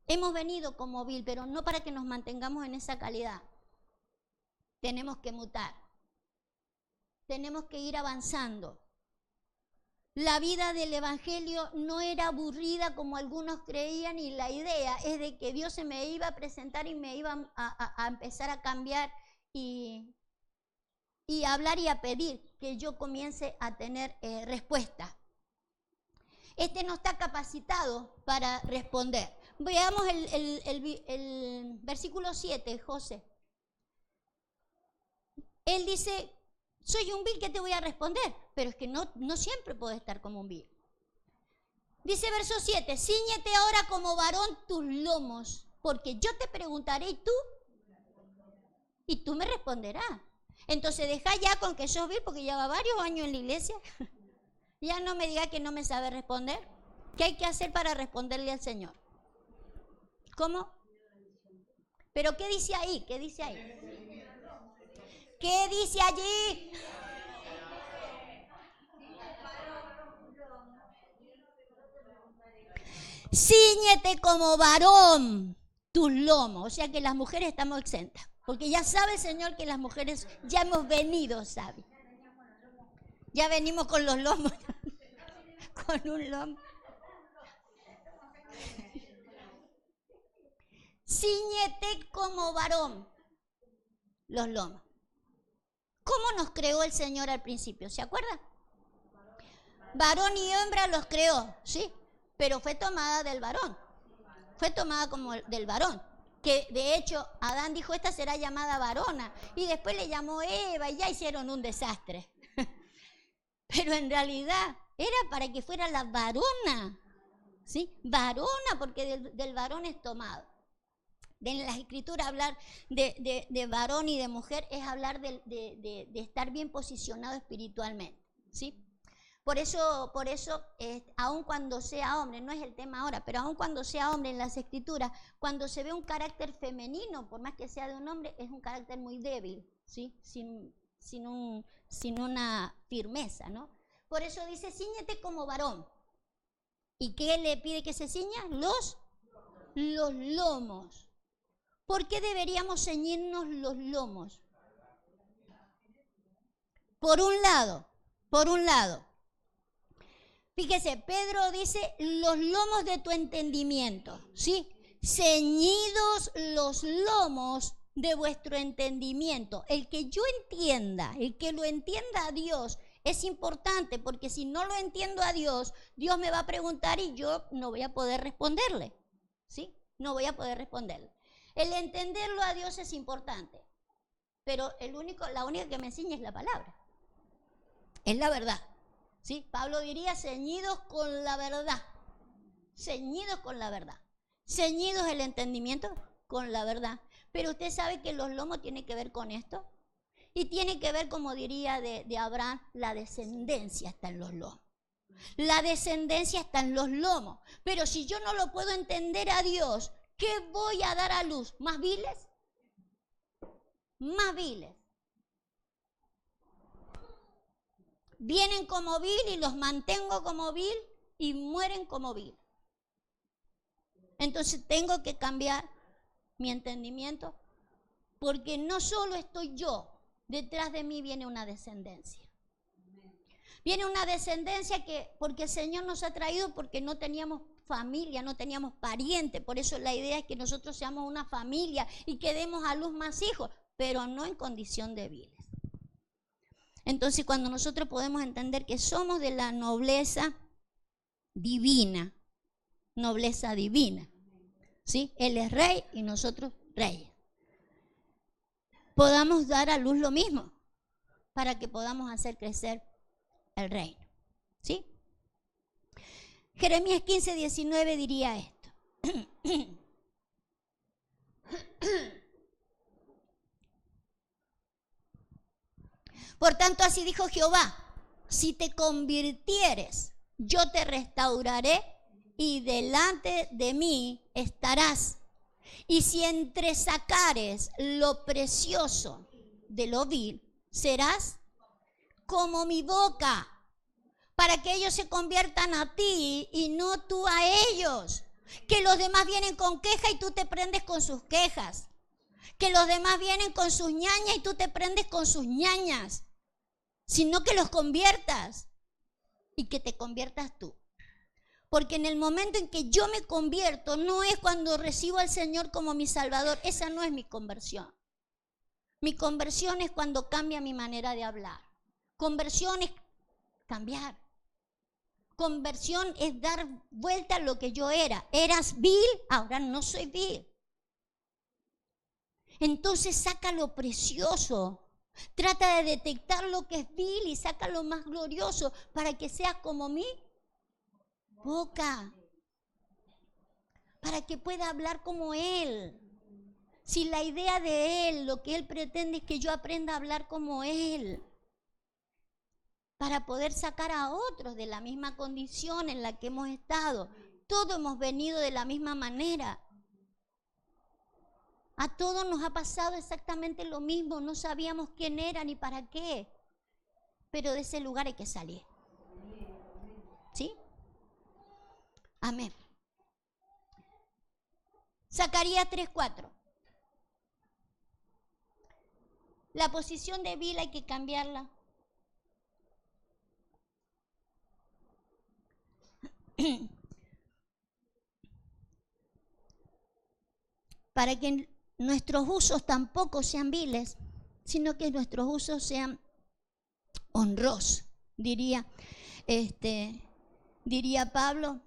Hemos venido como vil, pero no para que nos mantengamos en esa calidad. Tenemos que mutar. Tenemos que ir avanzando. La vida del Evangelio no era aburrida como algunos creían y la idea es de que Dios se me iba a presentar y me iba a empezar a cambiar y a hablar y a pedir que yo comience a tener respuesta. Este no está capacitado para responder. Veamos el versículo 7, José. Él dice, soy un vil, ¿qué te voy a responder? Pero es que no siempre puedo estar como un vil. Dice verso 7, cíñete ahora como varón tus lomos, porque yo te preguntaré y tú me responderás. Entonces deja ya con que sos vil, porque lleva varios años en la iglesia. Ya no me diga que no me sabe responder. ¿Qué hay que hacer para responderle al Señor? ¿Cómo? ¿Pero qué dice ahí? ¿Qué dice ahí? ¿Qué dice allí? Cíñete como varón tus lomos. O sea que las mujeres estamos exentas. Porque ya sabe el Señor que las mujeres ya hemos venido, ¿sabe? Ya venimos con los lomos. Con un lomo. Cíñete como varón los lomos. ¿Cómo nos creó el Señor al principio? ¿Se acuerdan? Varón y hembra los creó, ¿sí? Pero fue tomada del varón. Fue tomada como del varón. Que de hecho Adán dijo, esta será llamada varona. Y después le llamó Eva y ya hicieron un desastre. Pero en realidad era para que fuera la varona. ¿Sí? Varona, porque del varón es tomado. En las escrituras hablar de varón y de mujer es hablar de estar bien posicionado espiritualmente, ¿sí? Por eso aun cuando sea hombre, no es el tema ahora, pero aun cuando sea hombre en las escrituras, cuando se ve un carácter femenino, por más que sea de un hombre, es un carácter muy débil, ¿sí? Sin una firmeza, ¿no? Por eso dice, cíñete como varón. ¿Y qué le pide que se ciña? Los lomos. ¿Por qué deberíamos ceñirnos los lomos? Por un lado. Fíjese, Pedro dice, los lomos de tu entendimiento, ¿sí? Ceñidos los lomos de vuestro entendimiento. El que yo entienda, el que lo entienda a Dios, es importante, porque si no lo entiendo a Dios, Dios me va a preguntar y yo no voy a poder responderle, ¿sí? No voy a poder responderle. El entenderlo a Dios es importante, pero la única que me enseña es la palabra. Es la verdad. ¿Sí? Pablo diría ceñidos con la verdad. Ceñidos con la verdad. Ceñidos el entendimiento con la verdad. Pero usted sabe que los lomos tienen que ver con esto. Y tiene que ver, como diría de Abraham, la descendencia está en los lomos. La descendencia está en los lomos. Pero si yo no lo puedo entender a Dios, ¿qué voy a dar a luz? ¿Más viles? Más viles. vienen como vil y los mantengo como vil y mueren como vil. Entonces tengo que cambiar mi entendimiento, porque no solo estoy yo, detrás de mí viene una descendencia. Viene una descendencia que, porque el Señor nos ha traído, porque no teníamos familia, no teníamos pariente. Por eso la idea es que nosotros seamos una familia y que demos a luz más hijos, pero no en condición de viles. Entonces, cuando nosotros podemos entender que somos de la nobleza divina, ¿sí? Él es rey y nosotros reyes. Podamos dar a luz lo mismo para que podamos hacer crecer el reino, ¿sí? Jeremías 15:19 diría esto. Por tanto, así dijo Jehová: si te convirtieres, yo te restauraré y delante de mí estarás. Y si entresacares lo precioso de lo vil, serás como mi boca, para que ellos se conviertan a ti y no tú a ellos. Que los demás vienen con queja y tú te prendes con sus quejas. Que los demás vienen con sus ñañas y tú te prendes con sus ñañas. Sino que los conviertas y que te conviertas tú. Porque en el momento en que yo me convierto, no es cuando recibo al Señor como mi Salvador. Esa no es mi conversión. Mi conversión es cuando cambia mi manera de hablar. Conversión es cambiar. Conversión es dar vuelta a lo que yo era. Eras vil, ahora no soy vil. Entonces saca lo precioso. Trata de detectar lo que es vil y saca lo más glorioso para que seas como mi boca. Para que pueda hablar como Él. Si la idea de Él, lo que Él pretende es que yo aprenda a hablar como Él. Para poder sacar a otros de la misma condición en la que hemos estado. Todos hemos venido de la misma manera. A todos nos ha pasado exactamente lo mismo. No sabíamos quién era ni para qué. Pero de ese lugar hay que salir. ¿Sí? Amén. Zacarías 3:4. La posición de vil hay que cambiarla. Para que nuestros usos tampoco sean viles, sino que nuestros usos sean honrosos, diría Pablo,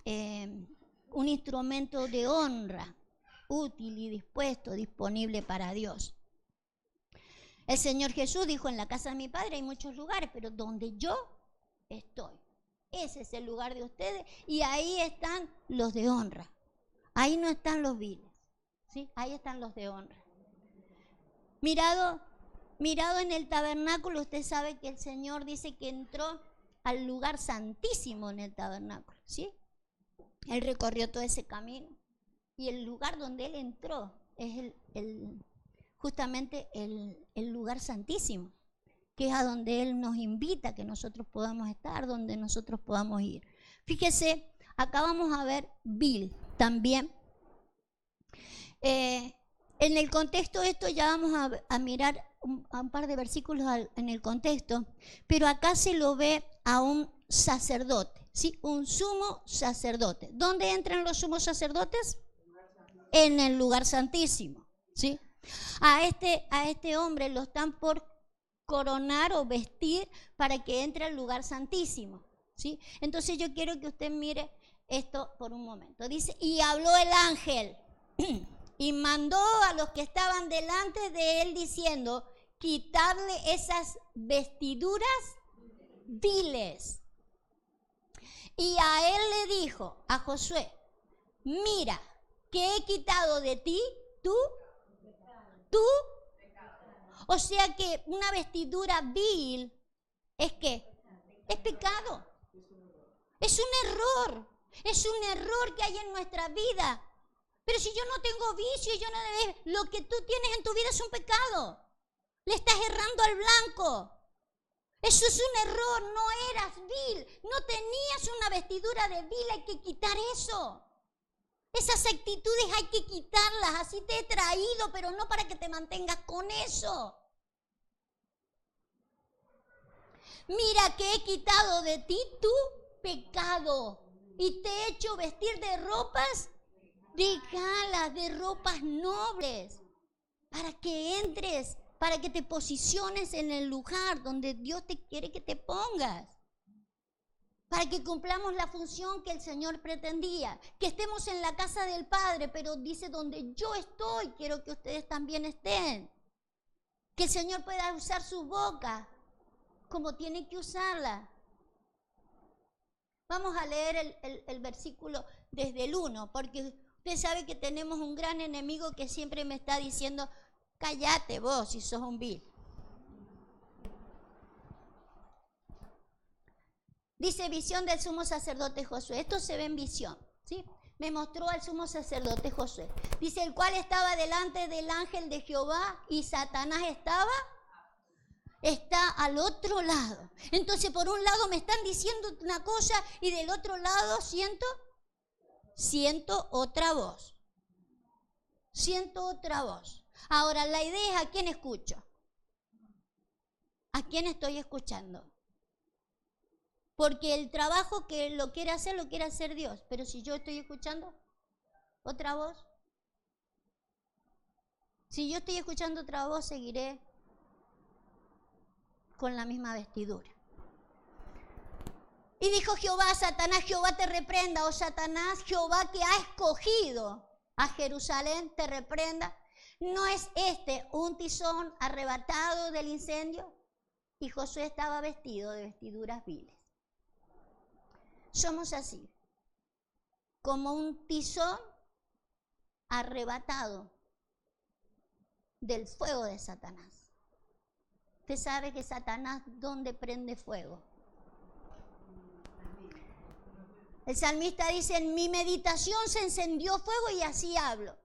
un instrumento de honra, útil y dispuesto, disponible para Dios. El Señor Jesús dijo: en la casa de mi Padre hay muchos lugares, pero donde yo estoy, ese es el lugar de ustedes, y ahí están los de honra. Ahí no están los viles, ¿sí? Ahí están los de honra. Mirado en el tabernáculo, usted sabe que el Señor dice que entró al lugar santísimo en el tabernáculo, ¿sí? Él recorrió todo ese camino y el lugar donde Él entró es justamente el lugar santísimo, que es a donde Él nos invita a que nosotros podamos estar, donde nosotros podamos ir. Fíjese, acá vamos a ver vil también. En el contexto de esto ya vamos a mirar un par de versículos en el contexto, pero acá se lo ve a un sacerdote, ¿sí? Un sumo sacerdote. ¿Dónde entran los sumos sacerdotes? En el lugar santísimo, ¿sí? A este hombre lo están por coronar o vestir para que entre al lugar santísimo, ¿sí? Entonces yo quiero que usted mire esto por un momento. Dice: y habló el ángel y mandó a los que estaban delante de él diciendo: quitadle esas vestiduras viles. Y a él le dijo, a Josué: mira, que he quitado de ti tú. O sea que una vestidura vil es ¿qué? Es pecado. Es un error que hay en nuestra vida. Pero si yo no tengo vicio, lo que tú tienes en tu vida es un pecado. Le estás errando al blanco. Eso es un error, no eras vil, no tenías una vestidura de vil, hay que quitar eso. Esas actitudes hay que quitarlas, así te he traído, pero no para que te mantengas con eso. Mira que he quitado de ti tu pecado y te he hecho vestir de ropas de galas, de ropas nobles, para que entres, para que te posiciones en el lugar donde Dios te quiere que te pongas. Para que cumplamos la función que el Señor pretendía, que estemos en la casa del Padre, pero dice donde yo estoy, quiero que ustedes también estén. Que el Señor pueda usar su boca como tiene que usarla. Vamos a leer el versículo desde el 1, porque usted sabe que tenemos un gran enemigo que siempre me está diciendo, cállate vos si sos un vil. Dice visión del sumo sacerdote Josué. Esto se ve en visión, ¿sí? Me mostró al sumo sacerdote Josué. Dice, el cual estaba delante del ángel de Jehová y Satanás está al otro lado. Entonces, por un lado me están diciendo una cosa y del otro lado siento otra voz. Siento otra voz. Ahora, la idea es a quién escucho. ¿A quién estoy escuchando? Porque el trabajo que lo quiere hacer Dios. Pero si yo estoy escuchando otra voz, si yo estoy escuchando otra voz, seguiré con la misma vestidura. Y dijo Jehová a Satanás, Jehová te reprenda, oh Satanás, Jehová que ha escogido a Jerusalén te reprenda. ¿No es este un tizón arrebatado del incendio? Y Josué estaba vestido de vestiduras viles. Somos así, como un tizón arrebatado del fuego de Satanás. Usted sabe que Satanás, ¿dónde prende fuego? El salmista dice, en mi meditación se encendió fuego y así hablo.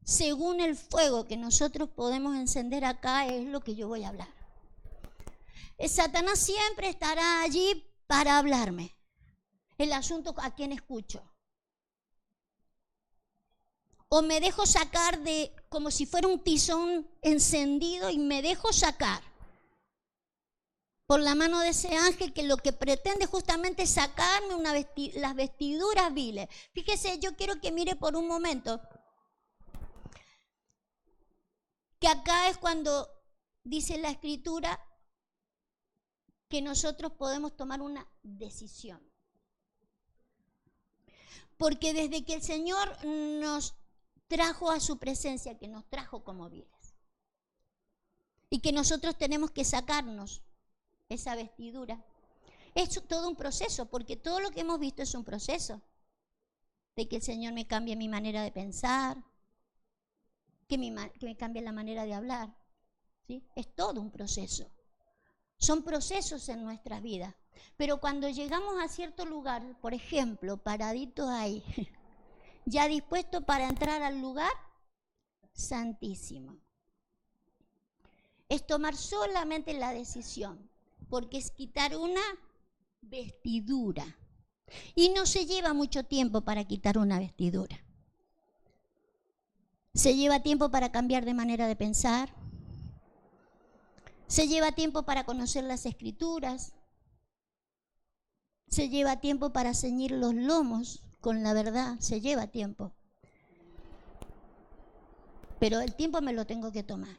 Según el fuego que nosotros podemos encender acá es lo que yo voy a hablar. Satanás siempre estará allí para hablarme. El asunto a quién escucho. O me dejo sacar de como si fuera un tizón encendido y me dejo sacar por la mano de ese ángel que lo que pretende justamente es sacarme las vestiduras viles. Fíjese, yo quiero que mire por un momento que acá es cuando dice la Escritura que nosotros podemos tomar una decisión. Porque desde que el Señor nos trajo a su presencia, que nos trajo como viles, y que nosotros tenemos que sacarnos esa vestidura, es todo un proceso, porque todo lo que hemos visto es un proceso, de que el Señor me cambie mi manera de pensar, que me cambie la manera de hablar, ¿sí? Es todo un proceso. Son procesos en nuestras vidas. Pero cuando llegamos a cierto lugar, por ejemplo, paraditos ahí, ya dispuesto para entrar al lugar santísimo, es tomar solamente la decisión, porque es quitar una vestidura. Y no se lleva mucho tiempo para quitar una vestidura. Se lleva tiempo para cambiar de manera de pensar. Se lleva tiempo para conocer las Escrituras. Se lleva tiempo para ceñir los lomos con la verdad. Se lleva tiempo. Pero el tiempo me lo tengo que tomar.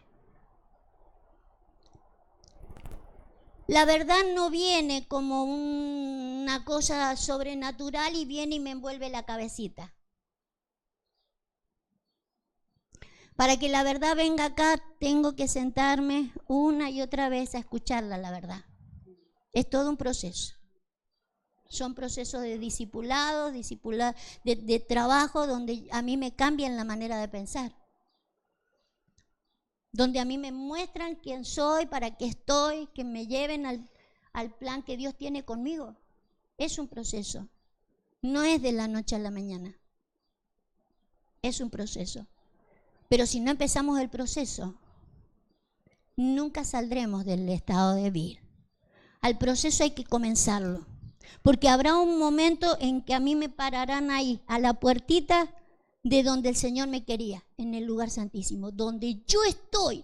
La verdad no viene como una cosa sobrenatural y viene y me envuelve la cabecita. Para que la verdad venga acá, tengo que sentarme una y otra vez a escucharla, la verdad. Es todo un proceso. Son procesos de discipulado, de trabajo, donde a mí me cambian la manera de pensar. Donde a mí me muestran quién soy, para qué estoy, que me lleven al plan que Dios tiene conmigo. Es un proceso. No es de la noche a la mañana. Es un proceso. Pero si no empezamos el proceso, nunca saldremos del estado de Bill. Al proceso hay que comenzarlo. Porque habrá un momento en que a mí me pararán ahí, a la puertita de donde el Señor me quería, en el lugar santísimo. Donde yo estoy,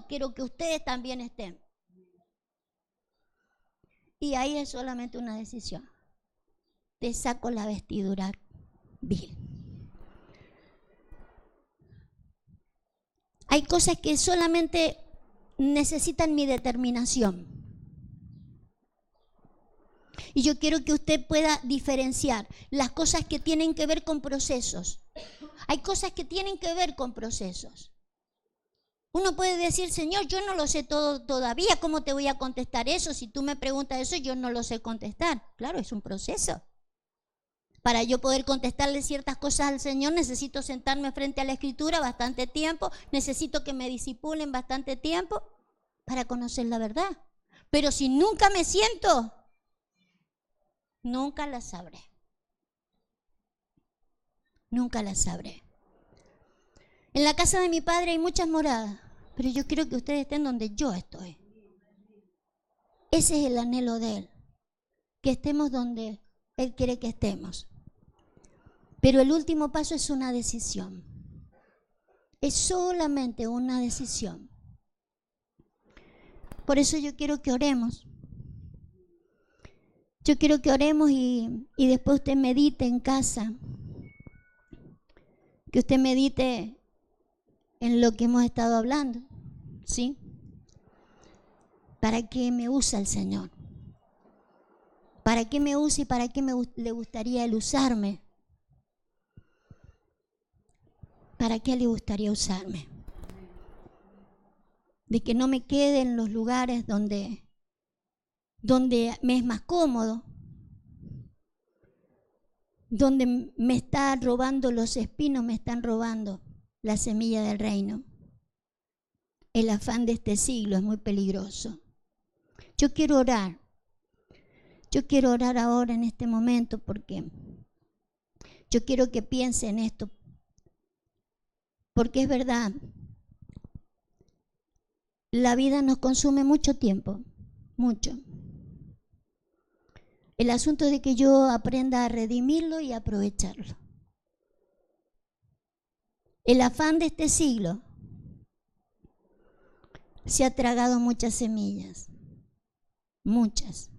quiero que ustedes también estén. Y ahí es solamente una decisión. Te saco la vestidura vil. Hay cosas que solamente necesitan mi determinación. Y yo quiero que usted pueda diferenciar las cosas que tienen que ver con procesos. Hay cosas que tienen que ver con procesos. Uno puede decir, Señor, yo no lo sé todo todavía, ¿cómo te voy a contestar eso? Si tú me preguntas eso, yo no lo sé contestar. Claro, es un proceso. Para yo poder contestarle ciertas cosas al Señor, necesito sentarme frente a la Escritura bastante tiempo, necesito que me disipulen bastante tiempo para conocer la verdad. Pero si nunca me siento, nunca la sabré. Nunca la sabré. En la casa de mi padre hay muchas moradas, pero yo quiero que ustedes estén donde yo estoy. Ese es el anhelo de Él, que estemos donde Él quiere que estemos. Pero el último paso es una decisión. Es solamente una decisión. Por eso yo quiero que oremos. Yo quiero que oremos y después usted medite en casa. Que usted medite en lo que hemos estado hablando, ¿sí? ¿Para qué me usa el Señor? ¿Para qué me usa y para qué le gustaría Él usarme? ¿Para qué le gustaría usarme? De que no me quede en los lugares donde me es más cómodo, donde me está robando los espinos, me están robando la semilla del reino. El afán de este siglo es muy peligroso. Yo quiero orar ahora en este momento porque yo quiero que piense en esto, porque es verdad, la vida nos consume mucho tiempo, mucho. El asunto es de que yo aprenda a redimirlo y aprovecharlo. El afán de este siglo se ha tragado muchas semillas, muchas.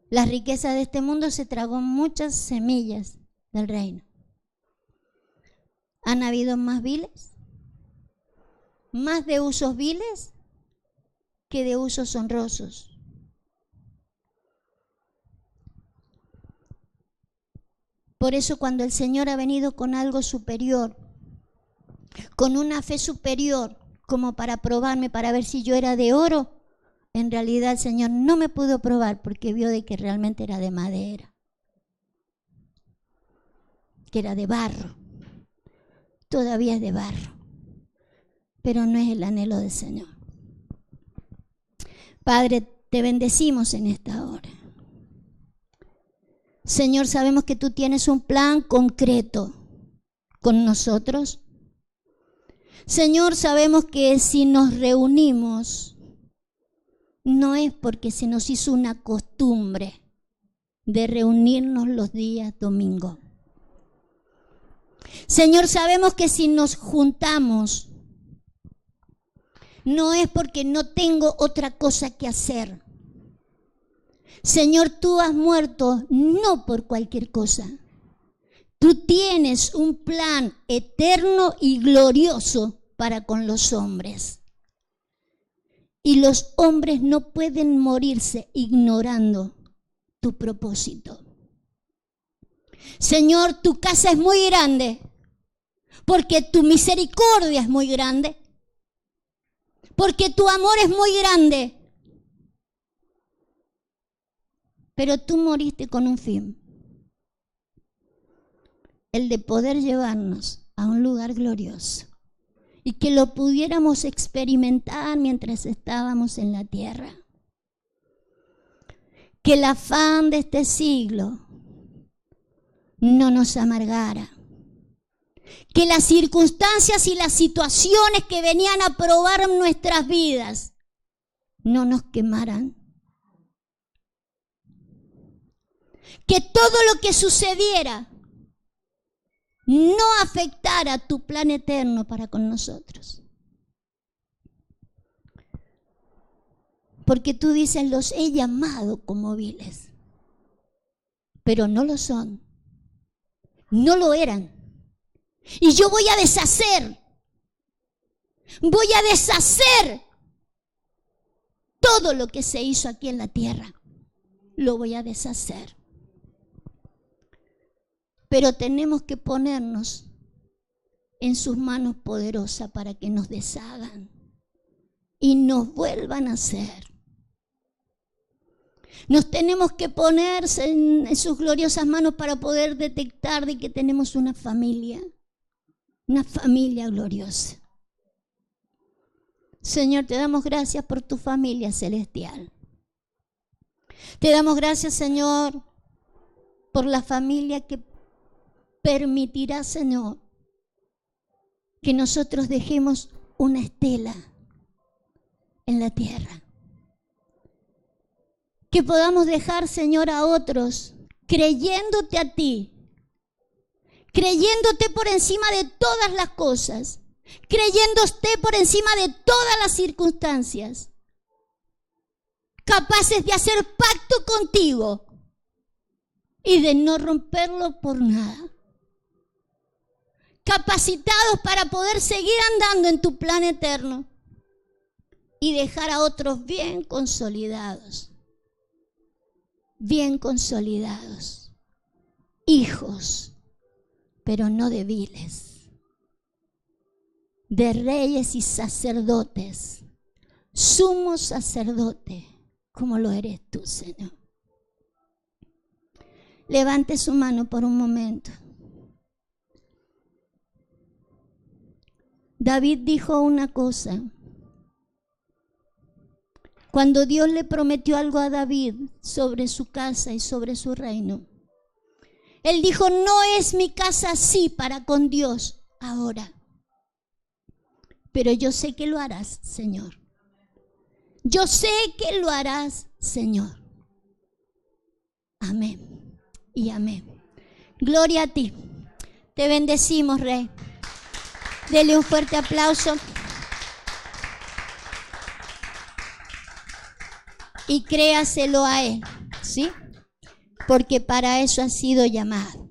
La riqueza de este mundo se tragó muchas semillas del reino. ¿Han habido más viles? Más de usos viles que de usos honrosos. Por eso cuando el Señor ha venido con algo superior, con una fe superior, como para probarme, para ver si yo era de oro, en realidad el Señor no me pudo probar porque vio de que realmente era de madera, que era de barro. Todavía es de barro, pero no es el anhelo del Señor. Padre, te bendecimos en esta hora. Señor, sabemos que tú tienes un plan concreto con nosotros. Señor, sabemos que si nos reunimos, no es porque se nos hizo una costumbre de reunirnos los días domingos. Señor, sabemos que si nos juntamos, no es porque no tengo otra cosa que hacer. Señor, tú has muerto no por cualquier cosa. Tú tienes un plan eterno y glorioso para con los hombres. Y los hombres no pueden morirse ignorando tu propósito. Señor, tu casa es muy grande, porque tu misericordia es muy grande, porque tu amor es muy grande. Pero tú moriste con un fin, el de poder llevarnos a un lugar glorioso y que lo pudiéramos experimentar mientras estábamos en la tierra. Que el afán de este siglo no nos amargara. Que las circunstancias y las situaciones que venían a probar nuestras vidas no nos quemaran. Que todo lo que sucediera no afectara tu plan eterno para con nosotros. Porque tú dices, los he llamado como viles, pero no lo son, no lo eran. Y yo voy a deshacer todo lo que se hizo aquí en la tierra. Lo voy a deshacer. Pero tenemos que ponernos en sus manos poderosas para que nos deshagan y nos vuelvan a hacer. Nos tenemos que poner en sus gloriosas manos para poder detectar de que tenemos una familia gloriosa. Señor, te damos gracias por tu familia celestial. Te damos gracias, Señor, por la familia que permitirá, Señor, que nosotros dejemos una estela en la tierra. Que podamos dejar, Señor, a otros creyéndote a ti, creyéndote por encima de todas las cosas, creyéndote por encima de todas las circunstancias, capaces de hacer pacto contigo y de no romperlo por nada. Capacitados para poder seguir andando en tu plan eterno y dejar a otros bien consolidados, hijos, pero no de viles, de reyes y sacerdotes, sumo sacerdote, como lo eres tú, Señor. Levante su mano por un momento. David dijo una cosa. Cuando Dios le prometió algo a David sobre su casa y sobre su reino, él dijo, no es mi casa así para con Dios ahora, pero yo sé que lo harás, Señor. Yo sé que lo harás, Señor. Amén y amén. Gloria a ti. Te bendecimos, Rey. Dele un fuerte aplauso. Y créaselo a Él, ¿sí? Porque para eso ha sido llamado.